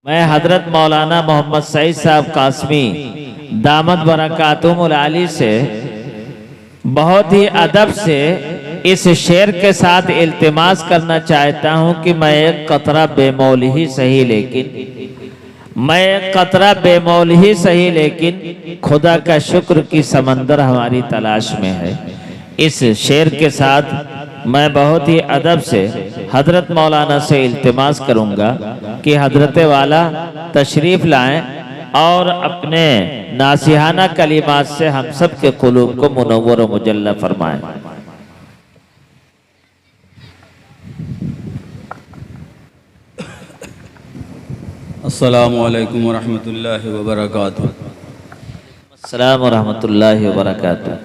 मैं हजरत मौलाना मोहम्मद सईद साहब कासमी दामद बरकातुहुल आली से बहुत ही अदब से इस शेर के साथ इल्तिमास करना चाहता हूं कि मैं एक कतरा बेमौल ही सही लेकिन खुदा का शुक्र की समंदर हमारी तलाश में है। इस शेर के साथ मैं बहुत ही अदब से हजरत मौलाना से इल्तिमास करूंगा कि हजरत वाला तशरीफ लाएं और अपने नासिहाना कलिमात से हम सब के कुलूब को मुनव्वर व मुजल्ला फरमाएं। अस्सलामु अलैकुम व रहमतुल्लाहि व बरकातुहू। अस्सलाम व रहमतुल्लाहि व बरकातुहू।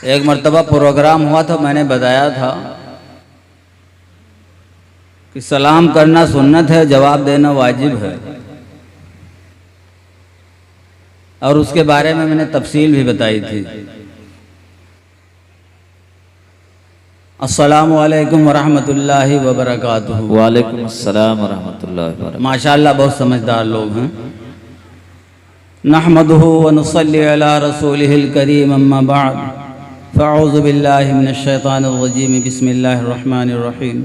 एक मर्तबा प्रोग्राम हुआ था, मैंने बताया था कि सलाम करना सुन्नत है, जवाब देना वाजिब है, और उसके बारे में मैंने तफसील भी बताई थी। अस्सलामु अलैकुम व रहमतुल्लाहि व बरकातुहू। वालेकुम अस्सलाम व रहमतुल्लाहि व बरकातुहू। माशाअल्लाह बहुत समझदार लोग हैं। नहमदुहु व नुसल्ली अला रसूलिहिल करीम, अम्मा बाद, फ़अऊज़ु बिल्लाहि मिनश शैतानिर रजीम, बिस्मिल्लाहिर रहमानिर रहीम।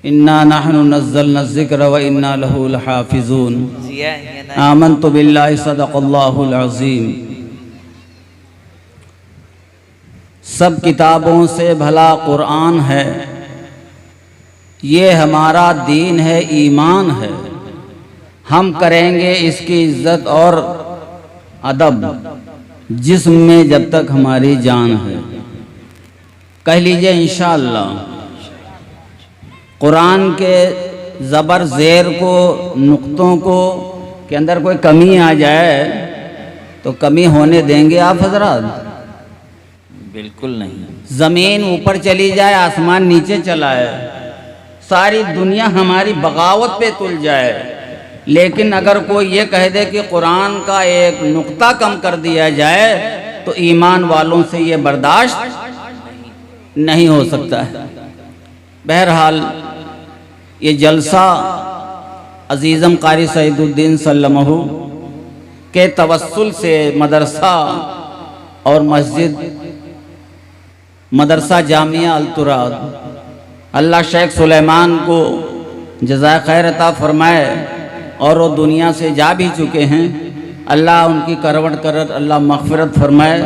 इन्ना नहनु नज़्ज़लना ज़िक्र व इन्ना लहू लहाफ़िज़ून। आमन्तु बिल्लाहि सदक़ल्लाहुल अज़ीम। सब किताबों से भला कुरान है, ये हमारा दीन है, ईमान है। हम करेंगे इसकी इज्जत और अदब जिस्म में जब तक हमारी जान है। कह लीजिए इंशाअल्लाह। कुरान के ज़बर ज़ेर को, नुक्तों को के अंदर कोई कमी आ जाए तो कमी होने देंगे आप हजरात? बिल्कुल नहीं। ज़मीन ऊपर चली जाए, आसमान नीचे चला है, सारी दुनिया हमारी बगावत पे तुल जाए, लेकिन अगर कोई ये कह दे कि कुरान का एक नुक्ता कम कर दिया जाए तो ईमान वालों से ये बर्दाश्त नहीं हो सकता है। बहरहाल ये जलसा अजीज़म कारी सईदुद्दीन सल्लमहु के तवस्सुल से मदरसा और मस्जिद मदरसा जामिया अल-तुराद, अल्लाह शेख सुलेमान को जज़ाए खैर अता फरमाए, और वो दुनिया से जा भी चुके हैं। अल्लाह उनकी करवट करत अल्लाह मग़फ़िरत फरमाए,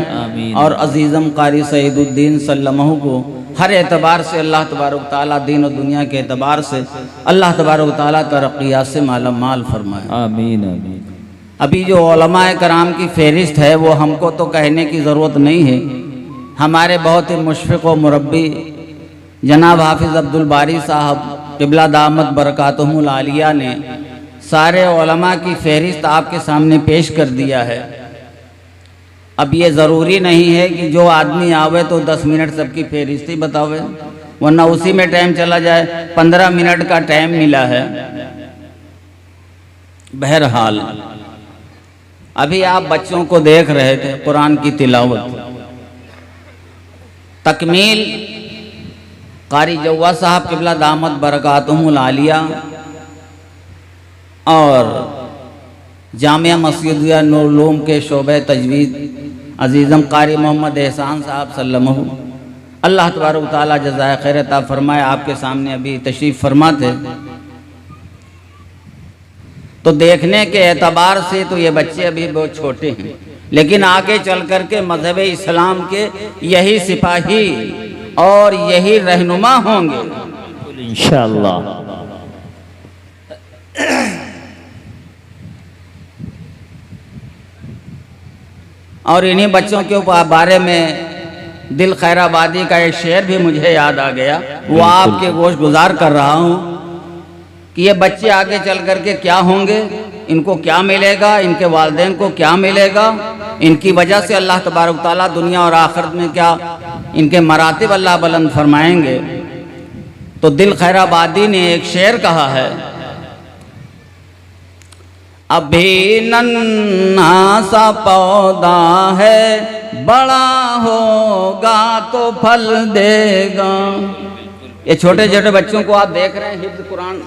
और अज़ीज़म कारी सईदुद्दीन सल्लमहु को हर एतबार से अल्लाह तबारक ताला दीन और दुनिया के एतबार से अल्लाह तबारक ताला तरक्कियात से माला माल फरमाए। आमीन आमीन। अभी जो उलमाए कराम की फ़हरिस्त है वो हमको तो कहने की ज़रूरत नहीं है। हमारे बहुत ही मुशफ़िक़ व मुरब्बी जनाब हाफिज़ अब्दुल बारी साहब क़िबला दामत बरकातुहुल आलिया ने सारे उलमा की फ़हरिस्त आपके सामने पेश कर दिया है। अब ये ज़रूरी नहीं है कि जो आदमी आवे तो 10 मिनट सबकी फ़हरिस्त ही बतावे, वरना उसी में टाइम चला जाए। 15 मिनट का टाइम मिला है। बहरहाल अभी आप बच्चों को देख रहे थे कुरान की तिलावत, तकमील कारी जव्वा साहब क़िबला दामत बरकातुहुल आलिया और जामिया मस्जिदिया नूरुल उलूम के शोबे तजवीद अजीज़म कारी मोहम्मद एहसान साहब सल्लमहु, अल्लाह तबारक ताला जज़ाए खैर अता फरमाए, आपके सामने अभी तशरीफ़ फरमा थे। तो देखने के एतबार से तो ये बच्चे अभी बहुत छोटे हैं, लेकिन आगे चल कर के मज़हब इस्लाम के यही सिपाही और यही रहनुमा होंगे इंशाअल्लाह। और इन्हीं बच्चों के बारे में दिल खैराबादी का एक शेर भी मुझे याद आ गया, वो आपके गोश गुजार कर रहा हूँ कि ये बच्चे आगे चल कर के क्या होंगे, इनको क्या मिलेगा, इनके वालिदैन को क्या मिलेगा, इनकी वजह से अल्लाह तबारक ताला दुनिया और आखिरत में क्या इनके मरातिब अल्लाह बुलंद फरमाएंगे। तो दिल खैराबादी ने एक शेर कहा है, अभी नन्हा सा पौधा है, बड़ा होगा तो फल देगा। ये छोटे छोटे बच्चों को आप देख रहे हैं हिफ्ज़ कुरान,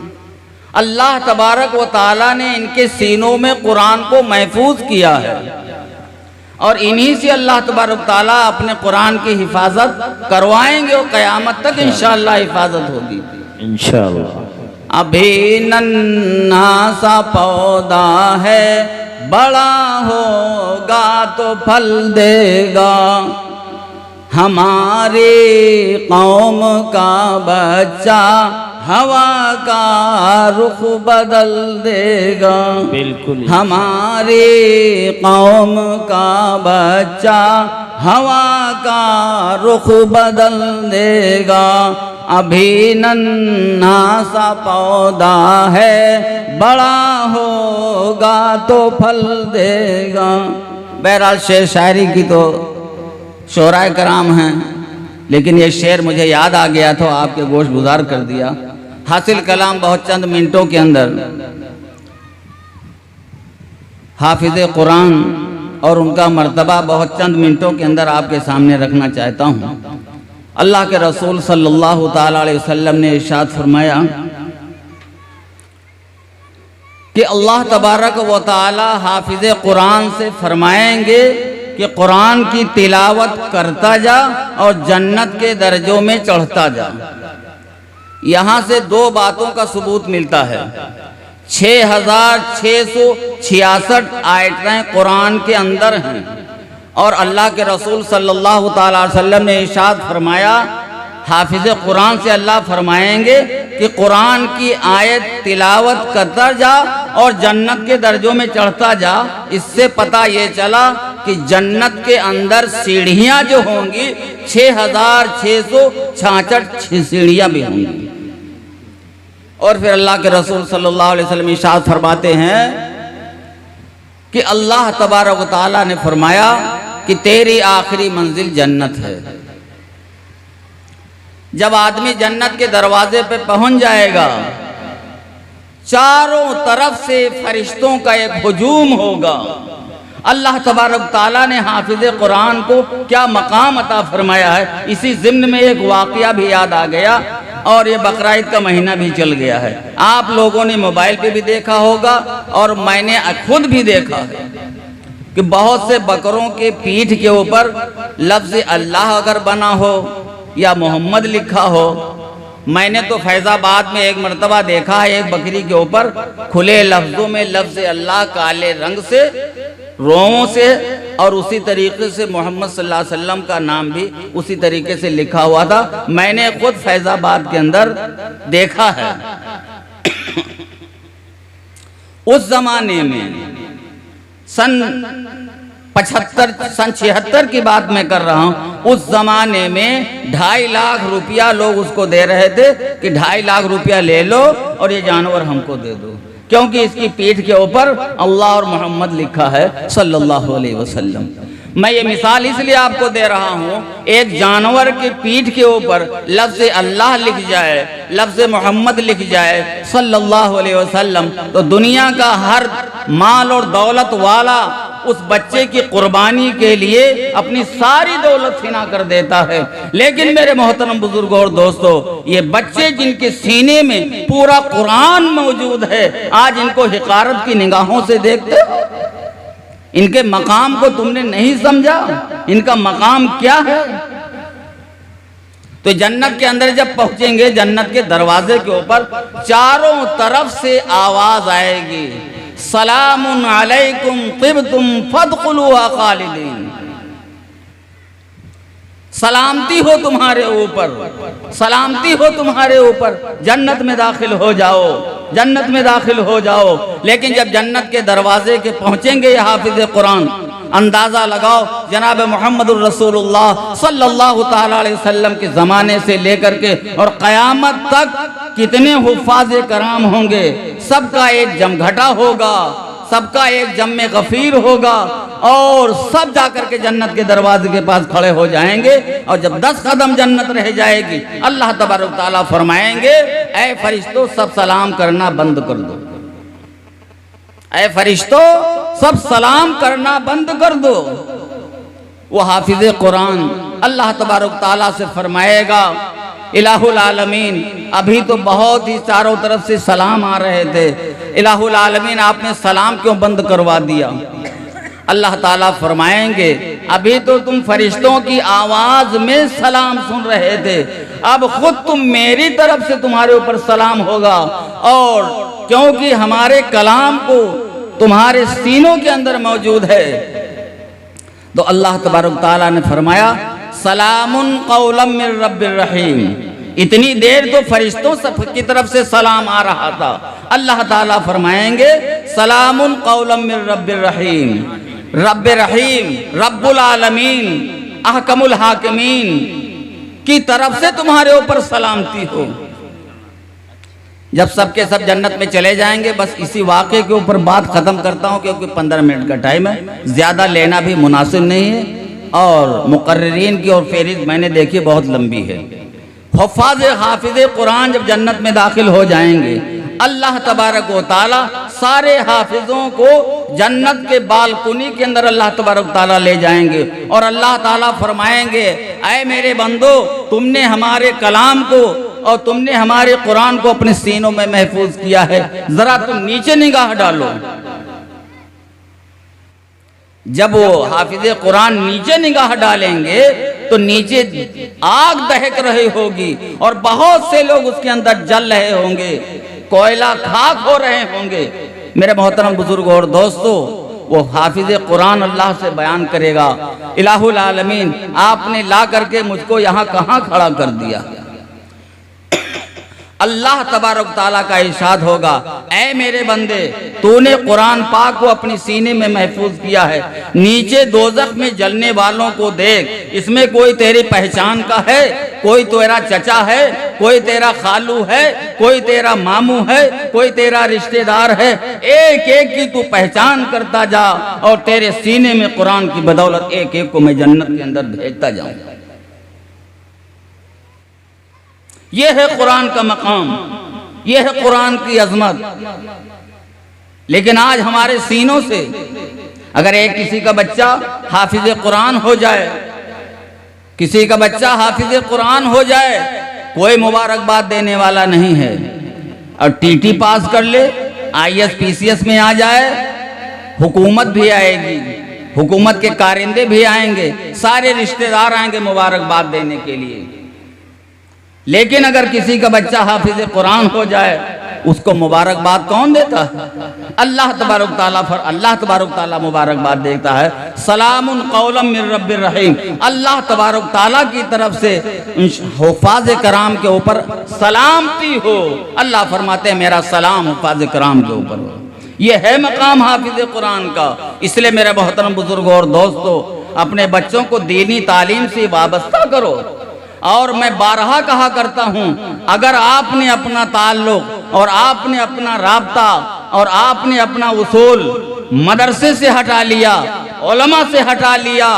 अल्लाह तबारक व ताला ने इनके सीनों में कुरान को महफूज किया है और इन्हीं से अल्लाह तबारक ताला अपने कुरान की हिफाजत करवाएंगे और क़यामत तक इंशाअल्लाह हिफाजत होगी इंशाअल्लाह। अभी नन्हा सा पौधा है, बड़ा होगा तो फल देगा, हमारी कौम का बच्चा हवा का रुख बदल देगा। बिल्कुल हमारी कौम का बच्चा हवा का रुख बदल देगा, अभी नन्हा सा पौधा है, बड़ा होगा तो फल देगा। बहरहाल शेर शायरी की तो शोराए कराम हैं, लेकिन ये शेर मुझे याद आ गया तो आपके गोश गुजार कर दिया। हासिल कलाम बहुत चंद मिनटों के अंदर हाफिज़ कुरान और उनका मर्तबा बहुत चंद मिनटों के अंदर आपके सामने रखना चाहता हूँ। अल्लाह के रसूल सल्लल्लाहु ताला अलैहि वसल्लम ने इरशाद फरमाया कि अल्लाह तबारक व ताला हाफिज़ कुरान से फरमाएंगे कि कुरान की तिलावत करता जा और जन्नत के दर्जों में चढ़ता जा। यहाँ से दो बातों का सबूत मिलता है। 6666 आयतें कुरान के अंदर हैं और अल्लाह के रसूल सल्लल्लाहु ताला अलैहि वसल्लम ने इरशाद फरमाया, हाफिज़ कुरान से अल्लाह फरमाएंगे कि कुरान की आयत तिलावत करता जा और जन्नत के दर्जों में चढ़ता जा। इससे पता ये चला कि जन्नत के अंदर सीढ़ियाँ जो होंगी 6666 सीढ़ियाँ भी होंगी। और फिर अल्लाह के रसूल सल्लल्लाहु अलैहि वसल्लम इरशाद फरमाते हैं कि अल्लाह तबारक व तआला ने फरमाया कि तेरी आखिरी मंजिल जन्नत है। जब आदमी जन्नत के दरवाजे पे पहुंच जाएगा, चारों तरफ से फरिश्तों का एक हुजूम होगा। अल्लाह तबारक ताला ने हाफिज़ कुरान को क्या मकाम अता फरमाया है। इसी ज़िम्न में एक वाक़या भी याद आ गया और ये बकरीद का महीना भी चल गया है। आप लोगों ने मोबाइल पे भी देखा होगा और मैंने खुद भी देखा है कि बहुत से बकरों के पीठ के ऊपर लफ्ज़ अल्लाह अगर बना हो या मोहम्मद लिखा हो। मैंने तो फैज़ाबाद में एक मरतबा देखा है, एक बकरी के ऊपर खुले लफ्ज़ों में लफ्ज़ अल्लाह काले रंग से रोमों से और उसी तरीके से मोहम्मद सल्लल्लाहु अलैहि वसल्लम का नाम भी उसी तरीके से लिखा हुआ था। मैंने खुद फैज़ाबाद के अंदर देखा है। उस जमाने में सन 76 की बात मैं कर रहा हूँ। उस जमाने में 2.5 लाख रुपया लोग उसको दे रहे थे कि 2.5 लाख रुपया ले लो और ये जानवर हमको दे दो, क्योंकि इसकी पीठ के ऊपर अल्लाह और मोहम्मद लिखा है सल्लल्लाहु अलैहि वसल्लम। मैं ये मिसाल इसलिए आपको दे रहा हूँ, एक जानवर की पीठ के ऊपर लफ्ज़ अल्लाह लिख जाए, लफ्ज़ मोहम्मद लिख जाए सल्लल्लाहु अलैहि वसल्लम, तो दुनिया का हर माल और दौलत वाला उस बच्चे की कुर्बानी के लिए अपनी सारी दौलत फिना कर देता है। लेकिन मेरे मोहतरम बुजुर्गों और दोस्तों, ये बच्चे जिनके सीने में पूरा कुरान मौजूद है, आज इनको हिकारत की निगाहों से देखते हो। इनके मकाम को तुमने नहीं समझा, इनका मकाम क्या है। तो जन्नत के अंदर जब पहुंचेंगे, जन्नत के दरवाजे के ऊपर चारों तरफ से आवाज आएगी, सलामुन अलैकुम तिब्तुम फदखुलूहा खालिदीन। सलामती हो तुम्हारे ऊपर, सलामती हो तुम्हारे ऊपर, जन्नत में दाखिल हो जाओ, जन्नत में दाखिल हो जाओ। लेकिन जब जन्नत के दरवाजे के पहुंचेंगे ये हाफिज़ कुरान, अंदाज़ा लगाओ जनाब मोहम्मदुर रसूलुल्लाह सल्लल्लाहु ताला अलैहि वसल्लम के ज़माने से लेकर के और क़यामत तक कितने हुफ़ाज़ कराम होंगे। सबका एक जमघटा होगा, सबका एक जम्मे गफीर होगा और सब जाकर के जन्नत के दरवाजे के पास खड़े हो जाएंगे। और जब 10 कदम जन्नत रह जाएगी, अल्लाह तबारक ताला फरमाएंगे, ऐ फरिश्तों सब सलाम करना बंद कर दो, ऐ फरिश्तों सब सलाम करना बंद कर दो। वो हाफिज़ कुरान अल्लाह तबारक ताला से फरमाएगा इलाहुल आलमीन, अभी तो बहुत ही चारों तरफ से सलाम आ रहे थे, इलाहुल आलमीन आपने सलाम क्यों बंद करवा दिया? अल्लाह ताला फरमाएंगे अभी तो तुम फरिश्तों की आवाज में सलाम सुन रहे थे, अब खुद तुम मेरी तरफ से तुम्हारे ऊपर सलाम होगा। और क्योंकि हमारे कलाम को तुम्हारे सीनों के अंदर मौजूद है, तो अल्लाह तबारक ताला ने फरमाया सलामुन कौलम मिर रब्बिर रहीम। इतनी देर तो फरिश्तों की तरफ से सलाम आ रहा था, अल्लाह ताला फरमाएंगे सलामुन कौलम मिर रब्बिर रहीम, रब्बे रहीम रब्बुल आलमीन अहकमुल हाकिमीन की तरफ से तुम्हारे ऊपर सलामती हो। जब सबके सब जन्नत में चले जाएंगे, बस इसी वाक़े के ऊपर बात ख़त्म करता हूँ क्योंकि 15 मिनट का टाइम है, ज़्यादा लेना भी मुनासिब नहीं है और मुकर्रिरीन की और फहरिस्त मैंने देखी बहुत लंबी है। हुफ़ाज़ हाफिज़ कुरान जब जन्नत में दाखिल हो जाएंगे, अल्लाह तबारक व ताला सारे हाफिज़ों को जन्नत के बालकुनी के अंदर अल्लाह तबारक ताला ले जाएंगे और अल्लाह ताला फरमाएंगे ऐ मेरे बंदो, तुमने हमारे कलाम को और तुमने हमारे कुरान को अपने सीनों में महफूज किया है, जरा तुम नीचे निगाह डालो। जब वो हाफिज़े कुरान नीचे निगाह डालेंगे तो नीचे आग दहक रही होगी और बहुत से लोग उसके अंदर जल रहे होंगे, कोयला खाक हो रहे होंगे। मेरे मोहतरम बुजुर्ग और दोस्तों, वो हाफिज़े कुरान अल्लाह से बयान करेगा इलाहुल आलमीन आपने ला करके मुझको यहाँ कहाँ खड़ा कर दिया। अल्लाह तबारक ताला का इरशाद होगा ऐ मेरे बंदे, तूने कुरान पाक को अपनी सीने में महफूज किया है, नीचे दोज़ख में जलने वालों को देख, इसमें कोई तेरी पहचान का है, कोई तेरा चचा है, कोई तेरा खालू है, कोई तेरा मामू है, कोई तेरा रिश्तेदार है, एक एक की तू पहचान करता जा और तेरे सीने में कुरान की बदौलत एक एक को मैं जन्नत के अंदर भेजता जाऊंगा। यह है कुरान का मकाम, यह है कुरान की अजमत। लेकिन आज हमारे सीनों से अगर एक किसी का बच्चा हाफिज़े कुरान हो जाए, किसी का बच्चा हाफिज़े कुरान हो जाए, कोई मुबारकबाद देने वाला नहीं है। और टीटी पास कर ले, IAS PCS में आ जाए, हुकूमत भी आएगी, हुकूमत के कारिंदे भी आएंगे, सारे रिश्तेदार आएंगे मुबारकबाद देने के लिए। लेकिन अगर किसी का बच्चा हाफिज़ कुरान हो जाए, उसको मुबारकबाद कौन देता है? अल्लाह तबारक ताला मुबारकबाद देता है सलामुन कौलम मिर रब्बिर रहीम। अल्लाह तबारक ताला की तरफ से हुफ़ाज़ कराम के ऊपर सलामती हो। अल्लाह फरमाते हैं मेरा सलाम हुफ़ाज़ कराम के ऊपर हो। ये है मकाम हाफिज़ कुरान का। इसलिए मेरे मोहतरम बुजुर्गों और दोस्तों, अपने बच्चों को दीनी तालीम से वाबस्ता करो। और मैं बारहा कहा करता हूँ, अगर आपने अपना ताल्लुक और आपने अपना राब्ता और आपने अपना उसूल मदरसे से हटा लिया, उलमा से हटा लिया,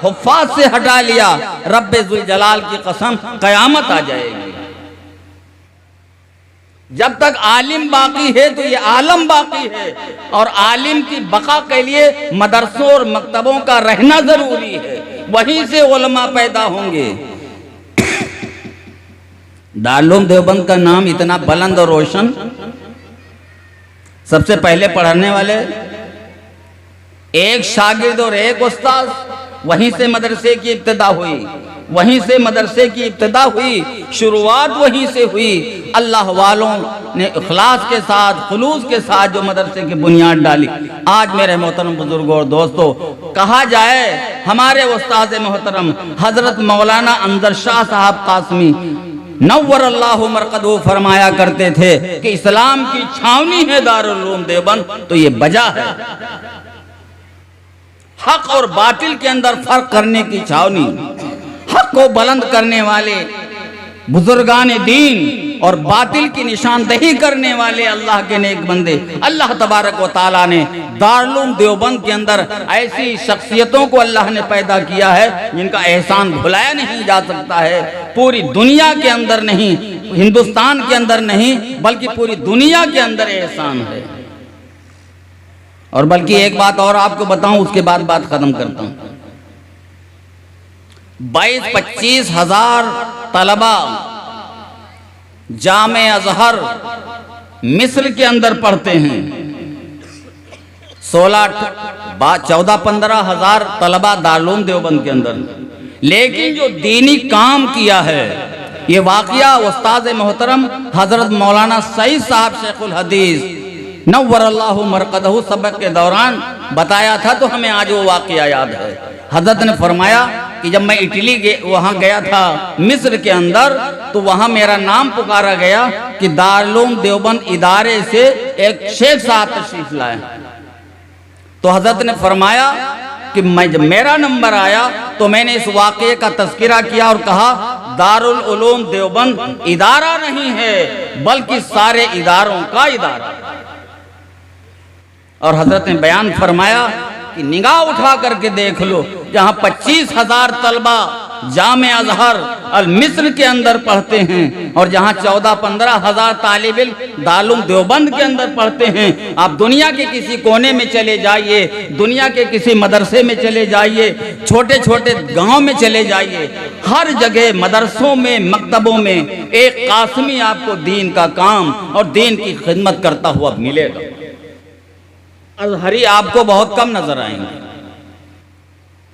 हुफ़ाज़ से हटा लिया, रब्बे ज़ुल जलाल की कसम क़यामत आ जाएगी। जब तक आलिम बाकी है तो ये आलम बाकी है, और आलिम की बका के लिए मदरसों और मकतबों का रहना जरूरी है, वहीं से उलमा पैदा होंगे। दारुल देवबंद का नाम इतना बुलंद और रोशन, सबसे पहले पढ़ने वाले एक शागिर्द और एक उस्ताद, वहीं से मदरसे की इब्तिदा हुई, वहीं से मदरसे की इब्तिदा हुई, शुरुआत वहीं से हुई। अल्लाह वालों ने इखलास के साथ, खुलूस के साथ जो मदरसे की बुनियाद डाली। आज मेरे मोहतरम बुजुर्गों और दोस्तों, कहा जाए हमारे उस्ताद मोहतरम हजरत मौलाना अंजर शाह साहब कासमी नव्वर अल्लाहु मरकदहू फरमाया करते थे कि इस्लाम की छावनी है दारुल उलूम देवबंद, तो ये वजह है। हक और बातिल के अंदर फर्क करने की छावनी, हक को बुलंद करने वाले बुजुर्गान दीन और बातिल की निशानदही करने वाले अल्लाह के नेक बंदे, अल्लाह तबारक व ताला ने दारुल उलूम देवबंद के अंदर ऐसी शख्सियतों को अल्लाह ने पैदा किया है जिनका एहसान भुलाया नहीं जा सकता है। पूरी दुनिया के अंदर नहीं, हिंदुस्तान के अंदर नहीं, बल्कि पूरी दुनिया के अंदर एहसान है। और बल्कि एक बात और आपको बताऊं, उसके बाद बात खत्म करता हूं। 22-25 हजार तलबा जामे अजहर मिस्र के अंदर पढ़ते हैं। 14-15 हजार तलबा दारूल देवबंद के अंदर, लेकिन जो दीनी काम किया है, ये वाकया उस्ताद मोहतरम हजरत मौलाना सईद साहब शेखुल हदीस नव्वरल्लाहु मरकदहु सबक के दौरान बताया था, तो हमें आज वो वाकया याद है। हजरत ने फरमाया कि जब मैं इटली वहाँ गया था मिस्र के अंदर, तो वहाँ मेरा नाम पुकारा गया कि दारुल देवबंद इदारे से एक शेख साहब तशरीफ लाए। तो हजरत ने फरमाया कि जब मेरा नंबर आया तो मैंने इस वाक़े का तज़किरा किया और कहा दारुल उलूम देवबंद इदारा नहीं है बल्कि सारे इदारों का इदारा। और हजरत ने बयान फरमाया कि निगाह उठा करके देख लो, जहाँ 25,000 तलबा जामे अजहर अल मिस्र के अंदर पढ़ते हैं और जहाँ 14-15 हजार तालिबिल दारुल देवबंद के अंदर पढ़ते हैं। आप दुनिया के किसी कोने में चले जाइए, दुनिया के किसी मदरसे में चले जाइए, छोटे छोटे गांव में चले जाइए, हर जगह मदरसों में मकतबों में एक कासमी आपको दीन का काम और दीन की खिदमत करता हुआ मिलेगा। अजहरी आपको बहुत कम नजर आएंगे।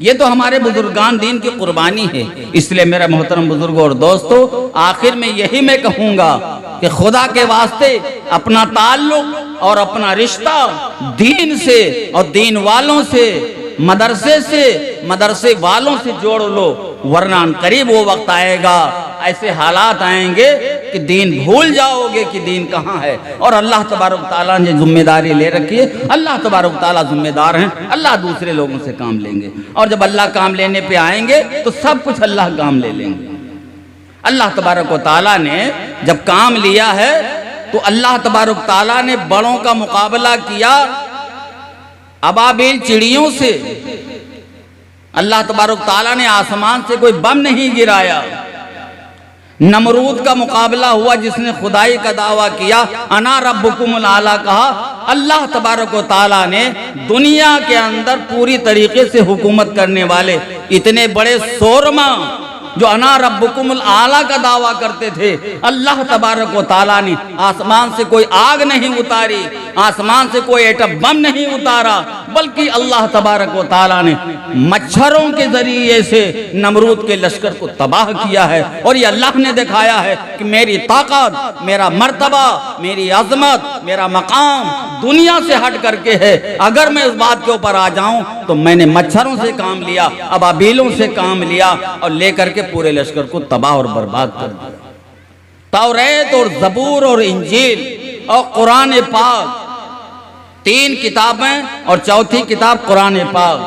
ये तो हमारे बुजुर्गान दीन की कुर्बानी है। इसलिए मेरे मोहतरम बुजुर्गों और दोस्तों, आखिर में यही मैं कहूंगा कि खुदा के वास्ते अपना ताल्लुक और अपना रिश्ता दीन से और दीन वालों से, मदरसे वालों से जोड़ लो, वरना करीब वो वक्त आएगा, ऐसे हालात आएंगे कि दीन भूल जाओगे कि दीन कहाँ है। और अल्लाह तबारक ताला ने जिम्मेदारी ले रखी है, अल्लाह तबारक ताला जिम्मेदार हैं, अल्लाह दूसरे लोगों से काम लेंगे। और जब अल्लाह काम लेने पे आएंगे तो सब कुछ अल्लाह काम ले लेंगे। अल्लाह तबारक ताला ने जब काम लिया है तो अल्लाह तबारक ताला ने बड़ों का मुकाबला किया अबाबिल चिड़ियों से। अल्लाह तबारक ताला ने आसमान से कोई बम नहीं गिराया। नमरूद का मुकाबला हुआ जिसने खुदाई का दावा किया, अना रब्बुकुमुल आला कहा। अल्लाह तबारक व ताला ने दुनिया के अंदर पूरी तरीके से हुकूमत करने वाले इतने बड़े शोरमा जो अना रब्बुकुमुल आला का दावा करते थे, अल्लाह तबारक व ताला ने आसमान से कोई आग नहीं उतारी, आसमान से कोई एटम बम नहीं उतारा, बल्कि अल्लाह तबारक व ताला ने मच्छरों के जरिए से नमरूद के लश्कर को तबाह किया है। और ये अल्लाह ने दिखाया है कि मेरी ताकत, मेरा मर्तबा, मेरी अजमत, मेरा मकाम दुनिया से हट करके है। अगर मैं इस बात के ऊपर आ जाऊं तो मैंने मच्छरों से काम लिया, अबाबीलों से काम लिया और लेकर के पूरे लश्कर को तबाह और बर्बाद कर दिया। तौरात और जबूर और इंजील और कुरान पाक, 3 किताबें और चौथी किताब कुरान पाक।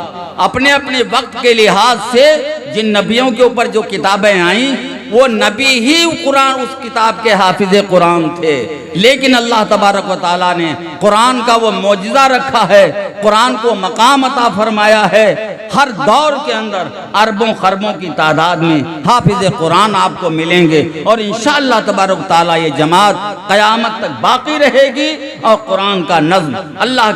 अपने अपने वक्त के लिहाज से जिन नबियों के ऊपर जो किताबें आईं, वो नबी ही कुरान उस किताब के हाफिज कुरान थे। लेकिन अल्लाह तबारक व ताला ने कुरान का वो मौजिज़ा रखा है, कुरान को मकाम अता फरमाया है। हर दौर के अंदर अरबों खरबों की तादाद में हाफिज कुरान आपको मिलेंगे और इंशाअल्लाह तबारक ताला ये जमात क़यामत तक बाकी रहेगी। और कुरान का नज़्म, अल्लाह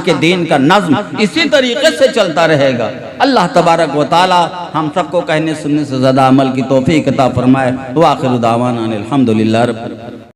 के दीन का नज़्म इसी तरीके से चलता रहेगा। अल्लाह तबारक व ताला हम सबको कहने सुनने से ज़्यादा अमल की तौफीक अता फरमाए। व आखिर दावाना अनिल हम्दुलिल्लाह रब्बिल आलमीन।